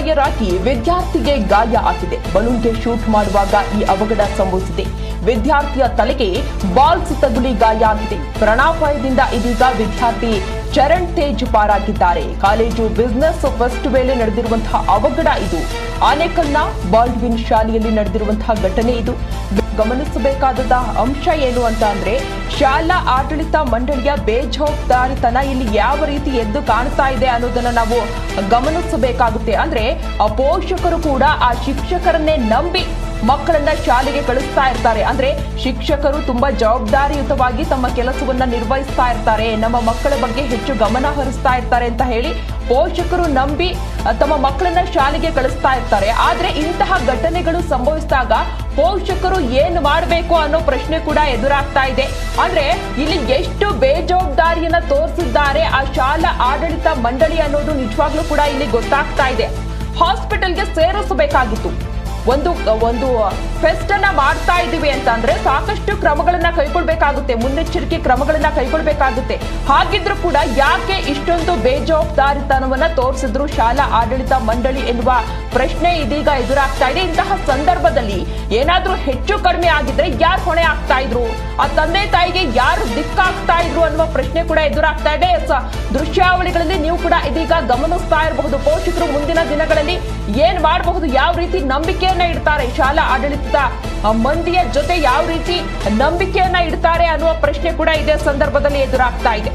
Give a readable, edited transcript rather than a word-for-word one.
Fire ಆಗಿ ವಿದ್ಯಾರ್ಥಿಗೆ ಗಾಯ ಆಗಿದೆ. ಬಲೂನ್ಗೆ ಶೂಟ್ ಮಾಡುವಾಗ ಈ ಅವಘಡ ಸಂಭವಿಸಿದೆ. ವಿದ್ಯಾರ್ಥಿಯ ತಲೆಗೆ ಬಾಲ್ಸ್ ತಗುಲಿ ಗಾಯ ಆಗಿದೆ. ಪ್ರಾಣಾಪಾಯದಿಂದ ಇದೀಗ ವಿದ್ಯಾರ್ಥಿ ಚರಣ್ ತೇಜ್ ಪಾರಾಗಿದ್ದಾರೆ. ಕಾಲೇಜು ಬಿಸಿನೆಸ್ ಫೆಸ್ಟ್ ವೇಳೆ ನಡೆದಿರುವಂತಹ ಅವಘಡ ಇದು. ಆನೇಕಲ್ನ ಬಾಲ್ಡ್ವಿನ್ ಶಾಲೆಯಲ್ಲಿ ನಡೆದಿರುವಂತಹ ಘಟನೆ ಇದು. ಗಮನಿಸಬೇಕಾದ ಅಂಶ ಏನು ಅಂತ ಅಂದ್ರೆ, ಶಾಲಾ ಆಡಳಿತ ಮಂಡಳಿಯ ಬೇಜವಾಬ್ದಾರಿತನ ಇಲ್ಲಿ ಯಾವ ರೀತಿ ಎದ್ದು ಕಾಣ್ತಾ ಇದೆ ಅನ್ನೋದನ್ನ ನಾವು ಗಮನಿಸಬೇಕಾಗುತ್ತೆ. ಅಂದ್ರೆ ಆ ಪೋಷಕರು ಕೂಡ ಆ ಶಿಕ್ಷಕರನ್ನೇ ನಂಬಿ ಮಕ್ಕಳನ್ನ ಶಾಲೆಗೆ ಕಳಿಸ್ತಾ ಇರ್ತಾರೆ. ಅಂದ್ರೆ ಶಿಕ್ಷಕರು ತುಂಬಾ ಜವಾಬ್ದಾರಿಯುತವಾಗಿ ತಮ್ಮ ಕೆಲಸವನ್ನ ನಿರ್ವಹಿಸ್ತಾ ಇರ್ತಾರೆ, ನಮ್ಮ ಮಕ್ಕಳ ಬಗ್ಗೆ ಹೆಚ್ಚು ಗಮನ ಹರಿಸ್ತಾ ಇರ್ತಾರೆ ಅಂತ ಹೇಳಿ ಪೋಷಕರು ನಂಬಿ ತಮ್ಮ ಮಕ್ಕಳನ್ನ ಶಾಲೆಗೆ ಕಳಿಸ್ತಾ ಇರ್ತಾರೆ. ಆದ್ರೆ ಇಂತಹ ಘಟನೆಗಳು ಸಂಭವಿಸಿದಾಗ ಪೋಷಕರು ಏನು ಮಾಡಬೇಕು ಅನ್ನೋ ಪ್ರಶ್ನೆ ಕೂಡ ಎದುರಾಗ್ತಾ ಇದೆ. ಅಂದ್ರೆ ಇಲ್ಲಿ ಎಷ್ಟು ಬೇಜವಾಬ್ದಾರಿಯನ್ನ ತೋರಿಸಿದ್ದಾರೆ ಆ ಶಾಲಾ ಆಡಳಿತ ಮಂಡಳಿ ಅನ್ನೋದು ನಿಜವಾಗ್ಲೂ ಕೂಡ ಇಲ್ಲಿ ಗೊತ್ತಾಗ್ತಾ ಇದೆ. ಹಾಸ್ಪಿಟಲ್ಗೆ ಸೇರಿಸಬೇಕಾಗಿತ್ತು. ಒಂದು ಫೆಸ್ಟ್ ಅನ್ನ ಮಾಡ್ತಾ ಇದೀವಿ ಅಂತ ಅಂದ್ರೆ ಸಾಕಷ್ಟು ಕ್ರಮಗಳನ್ನ ಕೈಗೊಳ್ಬೇಕಾಗುತ್ತೆ, ಮುನ್ನೆಚ್ಚರಿಕೆ ಕ್ರಮಗಳನ್ನ ಕೈಗೊಳ್ಬೇಕಾಗುತ್ತೆ. ಹಾಗಿದ್ರು ಕೂಡ ಯಾಕೆ ಇಷ್ಟೊಂದು ಬೇಜವಾಬ್ದಾರಿತನವನ್ನ ತೋರಿಸಿದ್ರು ಶಾಲಾ ಆಡಳಿತ ಮಂಡಳಿ ಎನ್ನುವ ಪ್ರಶ್ನೆ ಇದೀಗ ಎದುರಾಗ್ತಾ ಇದೆ. ಇಂತಹ ಸಂದರ್ಭದಲ್ಲಿ ಏನಾದ್ರೂ ಹೆಚ್ಚು ಕಡಿಮೆ ಆಗಿದ್ರೆ ಯಾರು ಹೊಣೆ ಆಗ್ತಾ ಇದ್ರು, ಆ ತಂದೆ ತಾಯಿಗೆ ಯಾರು ದಿಕ್ಕಾಗ್ತಾ ಇದ್ರು ಅನ್ನುವ ಪ್ರಶ್ನೆ ಕೂಡ ಎದುರಾಗ್ತಾ ಇದೆ. ದೃಶ್ಯಾವಳಿಗಳಲ್ಲಿ ನೀವು ಕೂಡ ಇದೀಗ ಗಮನಿಸ್ತಾ ಇರಬಹುದು. ಪೋಷಕರು ಮುಂದಿನ ದಿನಗಳಲ್ಲಿ ಏನ್ ಮಾಡಬಹುದು, ಯಾವ ರೀತಿ ನಂಬಿಕೆಯನ್ನ ಇಡ್ತಾರೆ, ಶಾಲಾ ಆಡಳಿತದ ಮಂದಿಯ ಜೊತೆ ಯಾವ ರೀತಿ ನಂಬಿಕೆಯನ್ನ ಇಡ್ತಾರೆ ಅನ್ನುವ ಪ್ರಶ್ನೆ ಕೂಡ ಇದೇ ಸಂದರ್ಭದಲ್ಲಿ ಎದುರಾಗ್ತಾ ಇದೆ.